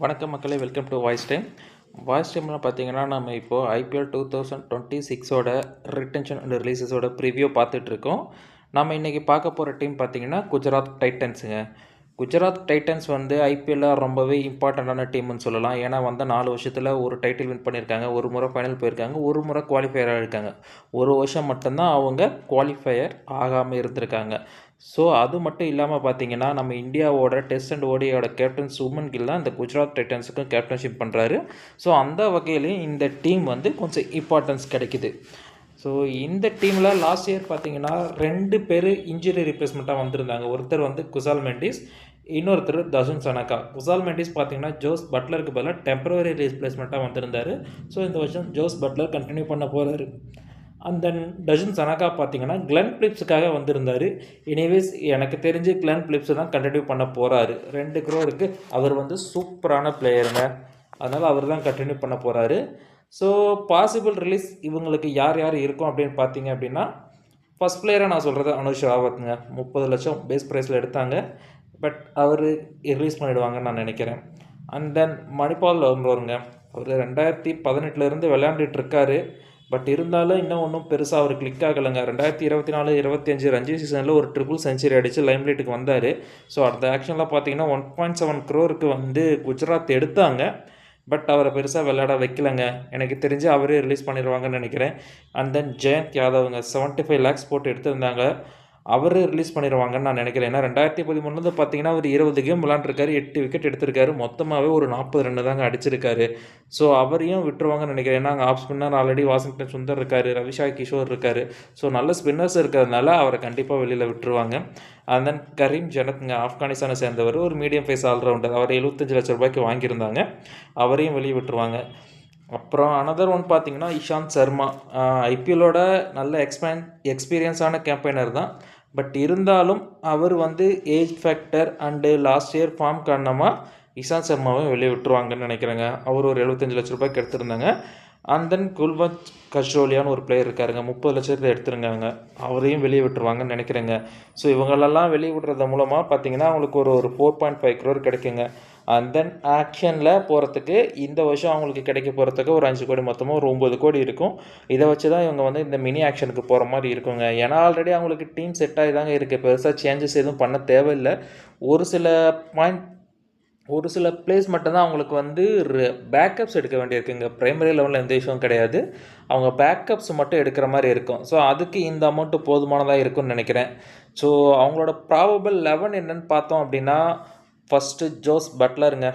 வணக்கம் மக்களே, welcome to voice time. Voice டைமில் பார்த்தீங்கன்னா நம்ம இப்போது ஐபிஎல் 2026ஓட ரிட்டென்ஷன் அண்ட் ரிலீஸஸோட ப்ரிவியூ பார்த்துட்ருக்கோம். நம்ம இன்றைக்கி பார்க்க போகிற டீம் பார்த்தீங்கன்னா குஜராத் டைட்டன்ஸுங்க. குஜராத் டைட்டன்ஸ் வந்து ஐபிஎல்லில் ரொம்பவே இம்பார்ட்டண்ட்டான டீம்னு சொல்லலாம். ஏன்னா 4 வருஷத்தில் ஒரு டைட்டில் வின் பண்ணியிருக்காங்க, ஒரு முறை ஃபைனல் போயிருக்காங்க, ஒரு முறை குவாலிஃபையராக இருக்காங்க. ஒரு வருஷம் மட்டும்தான் அவங்க குவாலிஃபையர் ஆகாமல் இருந்திருக்காங்க. ஸோ அது மட்டும் இல்லாமல் பார்த்தீங்கன்னா நம்ம இந்தியாவோட டெஸ்ட் அண்ட் ஓடியோட கேப்டன் சுமன் கில் தான் இந்த குஜராத் டைட்டன்ஸுக்கும் கேப்டன்ஷிப் பண்ணுறாரு. ஸோ அந்த வகையிலையும் இந்த டீம் வந்து கொஞ்சம் இம்பார்ட்டன்ஸ் கிடைக்குது. ஸோ இந்த டீமில் லாஸ்ட் இயர் பார்த்தீங்கன்னா 2 பேர் இன்ஜுரி ரிப்ளேஸ்மெண்ட்டாக வந்திருந்தாங்க. ஒருத்தர் வந்து குசால் மெண்டிஸ், இன்னொருத்தர் தசுன் சனகா. குசால் மெண்டிஸ் பார்த்தீங்கன்னா ஜோஸ் பட்லருக்கு பதிலாக டெம்பரவரி ரீப்ளேஸ்மெண்ட்டாக வந்திருந்தார். ஸோ இந்த வருஷம் ஜோஸ் பட்லர் கண்டினியூ பண்ண போகிறாரு. அண்ட் தென் டசுன் சனகா பார்த்தீங்கன்னா கிளென் பிலிப்ஸுக்காக வந்திருந்தார். எனிவேஸ் எனக்கு தெரிஞ்சு கிளென் பிலிப்ஸ் தான் கண்டினியூ பண்ண போகிறாரு. 2 crore அவர் வந்து சூப்பரான பிளேயருங்க, அதனால் அவர் தான் கண்டினியூ பண்ண போகிறாரு. ஸோ பாசிபிள் ரிலீஸ் இவங்களுக்கு யார் யார் இருக்கும் அப்படின்னு பார்த்தீங்க அப்படின்னா, ஃபஸ்ட் பிளேயராக நான் சொல்கிறது அனுஷ் ராவத்துங்க. 30 லட்சம் பேஸ் ப்ரைஸில் எடுத்தாங்க, பட் அவர் ரிலீஸ் பண்ணிவிடுவாங்கன்னு நான் நினைக்கிறேன். அண்ட் தென் மணிபால் வருங்க. அவர் 2018 விளையாண்டுட்டு இருக்காரு. பட் இருந்தாலும் இன்னும் ஒன்றும் பெருசாக அவர் கிளிக் ஆகலைங்க. 2024-25 ரஞ்சி சீசனில் ஒரு ட்ரிபிள் செஞ்சுரி அடித்து லைம்லைட்டுக்கு வந்தார். ஸோ அந்த ஆக்ஷனில் பார்த்தீங்கன்னா 1.7 crore வந்து குஜராத் எடுத்தாங்க. பட் அவரை பெருசாக விளையாட வைக்கலைங்க. எனக்கு தெரிஞ்சு அவரே ரிலீஸ் பண்ணிடுவாங்கன்னு நினைக்கிறேன். அண்ட் தென் ஜெயந்த் யாதவ்ங்க 75 lakhs போட்டு எடுத்திருந்தாங்க. அவர் ரிலீஸ் பண்ணிடுவாங்கன்னு நான் நினைக்கிறேன். ஏன்னா 2013 பார்த்தீங்கன்னா அவர் 20 கேம் விளாண்டுருக்காரு, 8 விக்கெட் எடுத்திருக்காரு, மொத்தமாகவே ஒரு 40 ரன் தாங்க அடிச்சிருக்காரு. ஸோ அவரையும் விட்டுருவாங்கன்னு நினைக்கிறேன். ஏன்னா அங்கே off spinner already Washington Sundar இருக்கார், ரவிஷா கிஷோர் இருக்கார். ஸோ நல்ல ஸ்பின்னர்ஸ் இருக்கிறதுனால அவரை கண்டிப்பாக வெளியில் விட்டுருவாங்க. அண்ட் தென் கரீம் ஜனத்ங்க, ஆப்கானிஸ்தானை சேர்ந்தவர், ஒரு மீடியம் ஃபேஸ் ஆல்ரவுண்டர். அவர் 75 லட்சம் ரூபாய்க்கு வாங்கியிருந்தாங்க. அவரையும் வெளியே விட்டுருவாங்க. அப்புறம் அனதர் ஒன் பார்த்தீங்கன்னா இஷாந்த் சர்மா. ஐபிஎல்லோட நல்ல எக்ஸ்பீரியன்ஸான கேம்பெயினர் தான். பட் இருந்தாலும் அவர் வந்து age factor and last year form காரணமாக இஷாந்த் சர்மாவை வெளியே விட்டுருவாங்கன்னு நினைக்கிறேங்க. அவர் ஒரு 75 லட்ச ரூபாய்க்கு எடுத்திருந்தாங்க. அண்ட் தென் குல்வந்த் கஷ்ரோலியான்னு ஒரு பிளேயர் இருக்காருங்க, 30 லட்சத்தை எடுத்துருங்காங்க. அவரையும் வெளியே விட்டுருவாங்கன்னு நினைக்கிறேங்க. ஸோ இவங்களெல்லாம் வெளியே விடுறது மூலமாக பார்த்தீங்கன்னா அவங்களுக்கு ஒரு 4.5 crore கிடைக்குங்க. அண்ட் தென் ஆக்ஷனில் போகிறதுக்கு இந்த வருஷம் அவங்களுக்கு கிடைக்க போகிறதுக்கு ஒரு 5 கோடி, மொத்தமாக ஒரு 9 கோடி இருக்கும். இதை வச்சு தான் இவங்க வந்து இந்த மினி ஆக்ஷனுக்கு போகிற மாதிரி இருக்குங்க. ஏன்னா ஆல்ரெடி அவங்களுக்கு டீம் செட் ஆகி தாங்க இருக்குது, பெருசாக சேஞ்சஸ் எதுவும் பண்ண தேவையில்லை. ஒரு சில பிளேஸ் மட்டும்தான் அவங்களுக்கு வந்து பேக்கப்ஸ் எடுக்க வேண்டியிருக்குங்க. ப்ரைமரி லெவலில் எந்த இஷ்யூவும் கிடையாது, அவங்க பேக்கப்ஸ் மட்டும் எடுக்கிற மாதிரி இருக்கும். ஸோ அதுக்கு இந்த அமௌண்ட்டு போதுமானதாக இருக்கும்னு நினைக்கிறேன். ஸோ அவங்களோட ப்ராபபிள் 11 என்னென்னு பார்த்தோம் அப்படின்னா, ஃபஸ்ட்டு ஜோஸ் பட்லருங்க.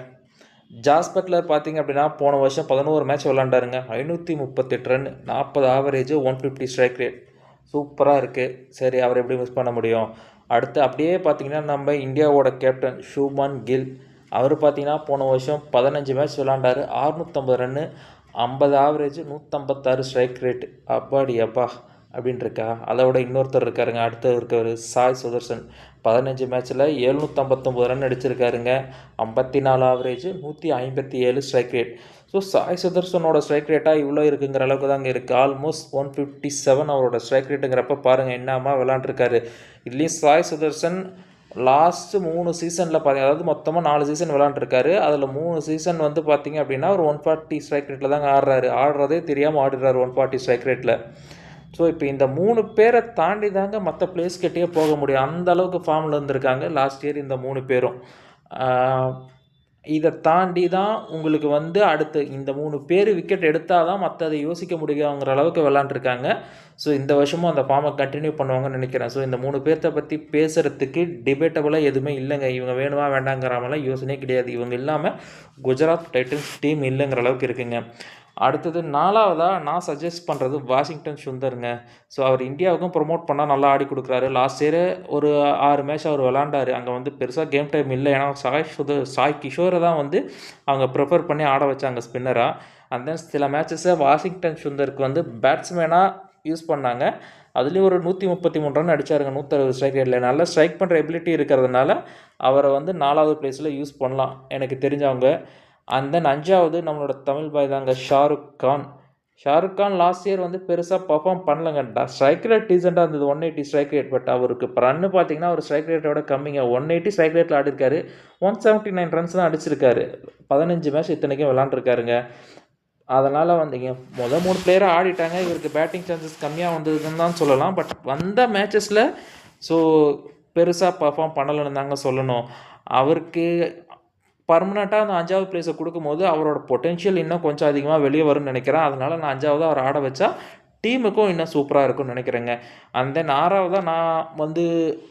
ஜாஸ் பட்லர் பார்த்திங்க அப்படின்னா போன வருஷம் 11 மேட்ச் விளாண்டாருங்க, 538 ரன், 40 ஆவரேஜ், 150 ஸ்ட்ரைக் ரேட். சூப்பராக இருக்குது. சரி, அவர் எப்படி மிஸ் பண்ண முடியும்? அடுத்து அப்படியே பார்த்திங்கன்னா நம்ம இந்தியாவோட கேப்டன் சுமன் கில். அவர் பார்த்திங்கன்னா போன வருஷம் 15 மேட்ச் விளாண்டார், 650 ரன்னு, 50 ஆவரேஜ், 156 ஸ்ட்ரைக் ரேட். அப்பாடி அப்பா அப்படின்னு இருக்கா? அதை விட இன்னொருத்தர் இருக்காருங்க, அடுத்தது இருக்கவர் சாய் சுதர்சன். 15 மேட்ச்சில் 759 ரன் அடிச்சிருக்காருங்க, 54 average, 157 strike rate. So Sai சுதர்சனோட ஸ்ட்ரைக் ரேட்டாக இவ்வளோ இருக்குங்கிற அளவுக்கு தாங்க இருக்குது. ஆல்மோஸ்ட் 157 அவரோட ஸ்ட்ரைக் ரேட்டுங்கிறப்ப பாருங்கள் என்னம்மா விளாண்டுருக்காரு. இதுலேயும் சாய் சுதர்சன் லாஸ்ட்டு 3 சீசனில் பார்த்தீங்க, அதாவது மொத்தமாக 4 சீசன் விளாண்டுருக்காரு. அதில் 3 சீசன் வந்து பார்த்திங்க அப்படின்னா ஒரு 140 ஸ்ட்ரைக் ரேட்டில் தாங்க ஆடுறதே தெரியாமல் ஆடுறாரு 140 ஸ்ட்ரைக் ரேட்டில். ஸோ இப்போ இந்த 3 பேரை தாண்டி தாங்க மற்ற பிளேஸ்கிட்டே போக முடியும், அந்த அளவுக்கு ஃபார்மில் இருந்திருக்காங்க லாஸ்ட் இயர் இந்த 3 பேரும். இதை தாண்டி தான் உங்களுக்கு வந்து அடுத்து இந்த 3 பேர் விக்கெட் எடுத்தால் தான் மற்றதை யோசிக்க முடியுங்கிற அளவுக்கு விளாண்டுருக்காங்க. ஸோ இந்த வருஷமும் அந்த ஃபார்மை கண்டினியூ பண்ணுவாங்கன்னு நினைக்கிறேன். ஸோ இந்த 3 பேர்த்த பற்றி பேசுகிறதுக்கு டிபேட்டபுளாக எதுவுமே இல்லைங்க. இவங்க வேணுமா வேண்டாங்கிறாமலாம் யோசனையே கிடையாது. இவங்க இல்லாமல் குஜராத் டைட்டன்ஸ் டீம் இல்லைங்கிற அளவுக்கு இருக்குங்க. அடுத்தது 4வதாக நான் சஜஸ்ட் பண்ணுறது வாஷிங்டன் சுந்தருங்க. ஸோ அவர் இந்தியாவுக்கும் ப்ரொமோட் பண்ணால் நல்லா ஆடி கொடுக்குறாரு. லாஸ்ட் இயர் ஒரு 6 மேட்ச் அவர் விளாண்டார். அங்கே வந்து பெருசாக கேம் டைம் இல்லை, ஏன்னா சாய் கிஷோரை தான் வந்து அவங்க ப்ரிஃபர் பண்ணி ஆட வச்சாங்க ஸ்பின்னராக. அண்ட் தென் சில மேட்சஸை வாஷிங்டன் சுந்தருக்கு வந்து பேட்ஸ்மேனாக யூஸ் பண்ணாங்க. அதுலேயும் ஒரு 133 ரன் அடித்தாருங்க, 160 ஸ்ட்ரைக் ரேட்டில். நல்லா ஸ்ட்ரைக் பண்ணுற எபிலிட்டி இருக்கிறதுனால அவரை வந்து 4வது பிளேஸில் யூஸ் பண்ணலாம் எனக்கு தெரிஞ்சவங்க. அண்ட் தென் 5வது நம்மளோட தமிழ் பாய் தாங்க ஷாருக் கான். ஷாருக் கான் லாஸ்ட் இயர் வந்து பெருசாக பர்ஃபார்ம் பண்ணலங்க. ஸ்ட்ரைக் ரேட் டீசெண்டாக இருந்தது, 180 ஸ்ட்ரைக் ரேட். பட் அவருக்கு இப்போ ரன்னு பார்த்தீங்கன்னா ஒரு ஸ்ட்ரைக் ரேட்டோட கம்மிங்க. 180 ஸ்ட்ரைக் ரேட்டில் ஆடிருக்காரு, 179 ரன்ஸ் தான் அடிச்சிருக்காரு. 15 மேட்ச் இத்தனைக்கும் விளாண்டுருக்காருங்க. அதனால் வந்துங்க மொதல் 3 பிளேயராக ஆடிட்டாங்க. இவருக்கு பேட்டிங் சான்சஸ் கம்மியாக வந்ததுன்னு தான் சொல்லலாம். பட் வந்த மேட்சஸில் ஸோ பெருசாக பர்ஃபார்ம் பண்ணலைன்னு தாங்க சொல்லணும். அவருக்கு பர்மனெண்ட்டாக அந்த 5வது பிளேஸை கொடுக்கும்போது அவரோட பொட்டென்ஷியல் இன்னும் கொஞ்சம் அதிகமாக வெளியே வரும்னு நினைக்கிறேன். அதனால் நான் 5வது அவர் ஆட வச்சா டீமுக்கும் இன்னும் சூப்பராக இருக்கும்னு நினைக்கிறேங்க. அண்ட் தென் 6வதாக நான் வந்து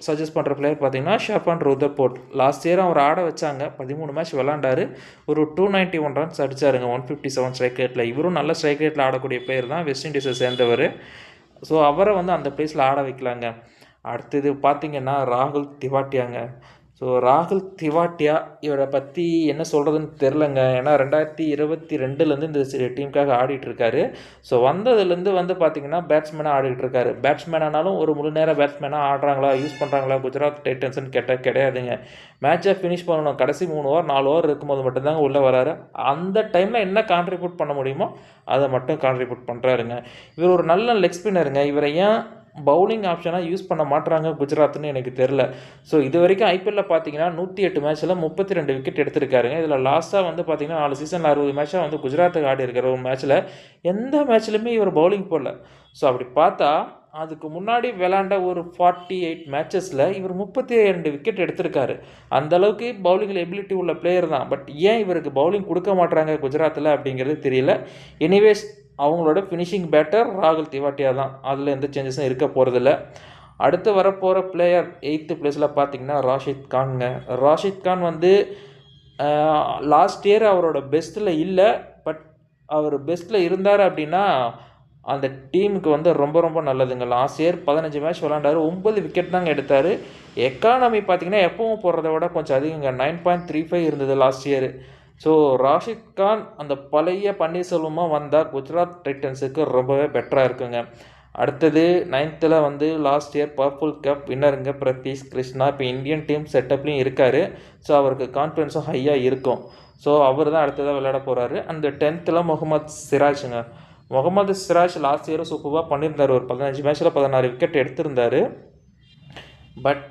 சஜஸ்ட் பண்ணுற பிளேயர் பார்த்தீங்கன்னா ஷெஃபன் ருதர்ஃபோர்ட். லாஸ்ட் இயர் அவர் ஆட வச்சாங்க, 13 மேட்ச் விளாண்டாரு, ஒரு 291 ரன்ஸ் அடித்தாருங்க 157 ஸ்ட்ரைக் ரேட்டில். இவரும் நல்ல ஸ்ட்ரைக் ரேட்டில் ஆடக்கூடிய பிளேயர் தான், வெஸ்ட் இண்டீஸை சேர்ந்தவர். ஸோ அவரை வந்து அந்த பிளேஸில் ஆட வைக்கலாங்க. அடுத்தது பார்த்திங்கன்னா ராகுல் திவாட்டியாங்க. ஸோ ராகுல் திவாட்டியா இவரை பற்றி என்ன சொல்கிறதுன்னு தெரிலங்க. ஏன்னா 2022 இந்த டீமுக்காக ஆடிட்டுருக்காரு. ஸோ வந்ததுலேருந்து வந்து பார்த்திங்கன்னா பேட்ஸ்மேனாக ஆடிட்டுருக்காரு. பேட்ஸ்மேனானாலும் ஒரு முழு நேரம் பேட்ஸ்மேனாக ஆடுறாங்களா, யூஸ் பண்ணுறாங்களா குஜராத் டைட்டன்ஸ்னு கேட்டால் கிடையாதுங்க. மேட்சை ஃபினிஷ் பண்ணணும், கடைசி 3 ஓவர் 4 ஓவர் இருக்கும்போது மட்டும்தாங்க உள்ளே வராரு. அந்த டைமில் என்ன கான்ட்ரிபியூட் பண்ண முடியுமோ அதை மட்டும் கான்ட்ரிபியூட் பண்ணுறாருங்க. இவர் ஒரு நல்ல லெக் ஸ்பின்னருங்க. இவரை ஏன் பவுலிங் ஆப்ஷனாக யூஸ் பண்ண மாட்டுறாங்க குஜராத்னு எனக்கு தெரில. ஸோ இது வரைக்கும் ஐபிஎல்லில் பார்த்தீங்கன்னா 108 மேட்ச்சில் 32 விக்கெட் எடுத்திருக்காருங்க. இதில் லாஸ்ட்டாக வந்து பார்த்தீங்கன்னா 4 சீசனில் 60 மேட்சாக வந்து குஜராத்துக்கு ஆடி இருக்கிற ஒரு மேட்ச்சில் எந்த மேட்ச்லையுமே இவர் பவுலிங் போடல. ஸோ அப்படி பார்த்தா அதுக்கு முன்னாடி விளாண்ட ஒரு 48 மேட்சஸில் இவர் 32 விக்கெட் எடுத்திருக்காரு. அந்தளவுக்கு பவுலிங்கில் எபிலிட்டி உள்ள பிளேயர் தான். பட் ஏன் இவருக்கு பவுலிங் கொடுக்க மாட்டுறாங்க குஜராத்தில் அப்படிங்கிறது தெரியல. எனிவேஸ் அவங்களோட ஃபினிஷிங் பேட்டர் ராகுல் திவாட்டியா தான், அதில் எந்த சேஞ்சஸும் இருக்க போகிறதில்ல. அடுத்து வரப்போகிற பிளேயர் 8th பிளேஸில் பார்த்தீங்கன்னா ராஷித் கான்ங்க. ராஷித் கான் வந்து லாஸ்ட் இயர் அவரோட பெஸ்ட்டில் இல்லை. பட் அவர் பெஸ்ட்டில் இருந்தார் அப்படின்னா அந்த டீமுக்கு வந்து ரொம்ப ரொம்ப நல்லதுங்க. லாஸ்ட் இயர் 15 மேட்ச் விளாண்டாரு, 9 விக்கெட் தாங்க எடுத்தார். எக்கானமி பார்த்திங்கன்னா எப்பவும் போடுறத விட கொஞ்சம் அதிகங்க, 9.35 இருந்தது last year. So Rashid Khan அந்த பழைய பன்னீர்செல்வமாக வந்தால் குஜராத் டைட்டன்ஸுக்கு ரொம்பவே பெட்டராக இருக்குங்க. அடுத்தது 9th வந்து லாஸ்ட் இயர் பர்பிள் கப் வின்னருங்க பிரதீஷ் கிருஷ்ணா. இப்போ இந்தியன் டீம் செட்டப்லேயும் இருக்கார். ஸோ அவருக்கு கான்ஃபிடன்ஸும் ஹையாக இருக்கும். ஸோ அவர் தான் அடுத்ததாக விளையாட போகிறாரு. அந்த 10th முகமது சிராஜுங்க. முகமது சிராஜ் லாஸ்ட் இயரும் சூப்பராக பண்ணியிருந்தார். ஒரு 15 மேட்ச்சில் 16 விக்கெட் எடுத்திருந்தார். பட்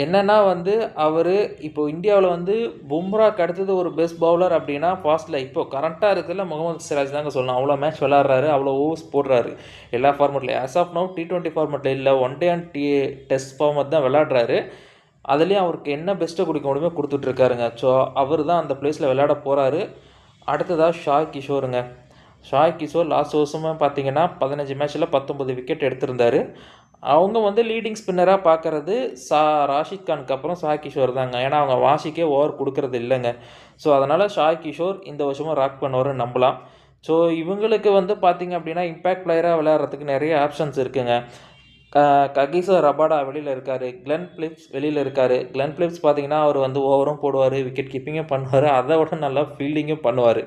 என்னென்னா வந்து அவர் இப்போது இந்தியாவில் வந்து பும்ராக்கு அடுத்தது ஒரு பெஸ்ட் பவுலர் அப்படின்னா ஃபாஸ்ட்டில் இப்போது கரண்ட்டாக இருக்கிறதுல முகமது சிராஜ் தாங்க சொல்லணும். அவ்வளோ மேட்ச் விளாட்றாரு, அவ்வளோ ஓவர்ஸ் போடுறாரு எல்லா ஃபார்மெட்லையும். ஆஸ் ஆஃப் நவ் T20 ஃபார்மெட்டில் இல்லை, one day and test format தான் விளாட்றாரு. அதுலேயும் அவருக்கு என்ன பெஸ்ட்டை கொடுக்க முடியுமோ கொடுத்துட்ருக்காருங்க. ஸோ அவர் தான் அந்த பிளேஸில் விளையாட போகிறாரு. அடுத்ததாக ஷாய் கிஷோருங்க. ஷாய் கிஷோர் லாஸ்ட் வருஷமாக பார்த்தீங்கன்னா 15 மேட்ச்சில் 19 விக்கெட் எடுத்திருந்தார். அவங்க வந்து லீடிங் ஸ்பின்னராக பார்க்குறது ராஷித் கானுக்கு அப்புறம் ஷாய் கிஷோர் தாங்க. ஏன்னா அவங்க வாஷிக்கே ஓவர் கொடுக்கறது இல்லைங்க. ஸோ அதனால் ஷாய் கிஷோர் இந்த வருஷமும் ராக் பண்ணுவார்னு நம்பலாம். ஸோ இவங்களுக்கு வந்து பார்த்திங்க அப்படின்னா இம்பேக்ட் பிளேயராக விளையாடுறதுக்கு நிறைய ஆப்ஷன்ஸ் இருக்குங்க. ககிசோ ரபாடா வெளியில் இருக்கார், கிளென் பிலிப்ஸ் வெளியில் இருக்கார். கிளென் பிலிப்ஸ் பார்த்திங்கன்னா அவர் வந்து ஓவரும் போடுவார், விக்கெட் கீப்பிங்கும் பண்ணுவார், அதை விட நல்லா ஃபீல்டிங்கும் பண்ணுவார்.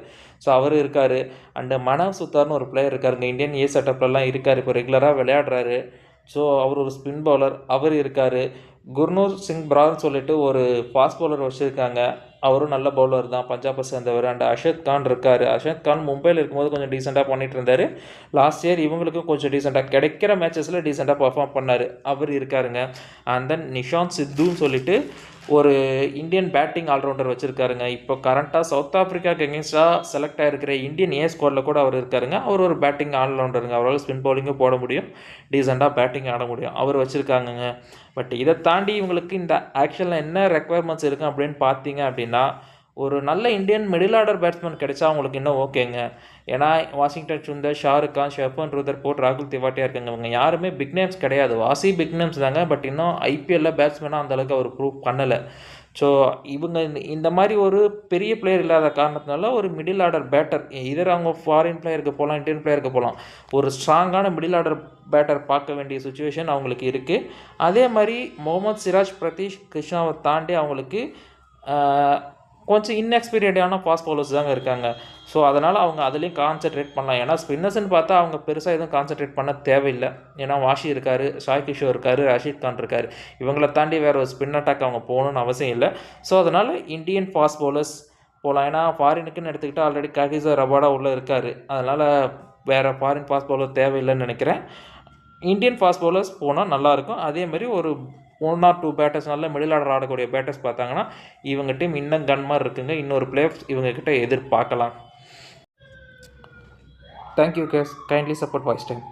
ஸோ அவர் இருக்கார். அண்டு மனவ் சுத்தார்னு ஒரு பிளேயர் இருக்காருங்க, இந்தியன் ஏ செட்டப்லலாம் இருக்கார், இப்போ ரெகுலராக விளையாடுறாரு. ஸோ அவர் ஒரு ஸ்பின் பவுலர், அவர் இருக்கார். குர்னூர் சிங் பிரார்னு சொல்லிட்டு ஒரு ஃபாஸ்ட் பவுலர் வச்சுருக்காங்க, அவரும் நல்ல பவுலர் தான், பஞ்சாபை சேர்ந்தவர். அண்ட் அஷத் கான் இருக்கார். அஷத் கான் மும்பையில் இருக்கும்போது கொஞ்சம் டீசெண்டாக பண்ணிட்டு இருந்தார். லாஸ்ட் இயர் இவங்களுக்கும் கொஞ்சம் டீசெண்டாக கிடைக்கிற மேட்சஸில் டீசெண்டாக பர்ஃபார்ம் பண்ணார், அவர் இருக்காருங்க. அண்ட் தென் நிஷாந்த் சித்துன்னு சொல்லிட்டு ஒரு இந்தியன் பேட்டிங் ஆல்ரவுண்டர் வச்சுருக்காருங்க. இப்போ கரண்ட்டாக சவுத் ஆஃப்ரிக்காவுக்கு எகென்ஸ்டாக செலக்ட் ஆகிருக்கிற இந்தியன் ஏ ஸ்குவாடில் கூட அவர் இருக்காருங்க. அவர் ஒரு பேட்டிங் ஆல்ரவுண்டருங்க. அவரால் ஸ்பின் பவுலிங்கும் போட முடியும், டீசெண்டாக பேட்டிங் ஆட முடியும், அவர் வச்சுருக்காங்கங்க. பட் இதை தாண்டி இவங்களுக்கு இந்த ஆக்ஷனில் என்ன ரெக்குவயர்மெண்ட்ஸ் இருக்குது அப்படின்னு பார்த்தீங்க அப்படின்னா ஒரு நல்ல இந்தியன் மிடில் ஆர்டர் பேட்ஸ்மேன் கிடைச்சா அவங்களுக்கு இன்னும் ஓகேங்க. ஏன்னா வாஷிங்டன் சுந்தர், ஷாருக் கான், ஷெஃபன் ருதர்ஃபோர்ட், ராகுல் திவாட்டியா இருக்காங்க. இவங்க யாருமே பிக் நேம்ஸ் கிடையாது, வாசி பிக் நேம்ஸ் தாங்க. பட் இன்னும் ஐபிஎல்லில் பேட்ஸ்மேனாக அந்தளவுக்கு அவர் ப்ரூவ் பண்ணலை. ஸோ இவங்க இந்த மாதிரி ஒரு பெரிய பிளேயர் இல்லாத காரணத்தினால ஒரு மிடில் ஆர்டர் பேட்டர், இதர் அவங்க ஃபாரின் பிளேயருக்கு போகலாம், இந்தியன் பிளேயருக்கு போகலாம், ஒரு ஸ்ட்ராங்கான மிடில் ஆர்டர் பேட்டர் பார்க்க வேண்டிய சுச்சுவேஷன் அவங்களுக்கு இருக்குது. அதே மாதிரி முகமது சிராஜ், பிரதீஷ் கிருஷ்ணாவை தாண்டி அவங்களுக்கு கொஞ்சம் இன்எக்ஸ்பீரியண்டான ஃபாஸ்ட் பவுலர்ஸ் தாங்க இருக்காங்க. ஸோ அதனால் அவங்க அதுலேயும் கான்சென்ட்ரேட் பண்ணலாம். ஏன்னா ஸ்பின்னர்ஸ்ன்னு பார்த்தா அவங்க பெருசாக எதுவும் கான்சென்ட்ரேட் பண்ண தேவையில்லை. ஏன்னா வாஷி இருக்கார், ஷாய் கிஷோர் இருக்கார், ரஷீத் கான் இருக்கார். இவங்களை தாண்டி வேறு ஒரு ஸ்பின் அட்டாக் அவங்க போகணுன்னு அவசியம் இல்லை. ஸோ அதனால் இந்தியன் ஃபாஸ்ட் பவுலர்ஸ் போகலாம். ஏன்னா ஃபாரினுக்குன்னு எடுத்துக்கிட்டால் ஆல்ரெடி ககிசோ ரபாடா உள்ளே இருக்கார். அதனால் வேறு ஃபாரின் ஃபாஸ்ட் பவுலர் தேவையில்லைன்னு நினைக்கிறேன். இந்தியன் ஃபாஸ்ட் பவுலர்ஸ் போனால் நல்லாயிருக்கும். அதேமாதிரி ஒரு 1 or 2 பேட்டர்ஸ் நல்ல மிடில் ஆர்டர் ஆடக்கூடிய பேட்டர்ஸ் பார்த்தாங்கன்னா இவங்க டீம் இன்னும் கன் மாதிரி இருக்குங்க. இன்னொரு பிளே ஆஃப்ஸ் இவங்கக்கிட்ட எதிர்பார்க்கலாம். Thank you case, kindly support voice time.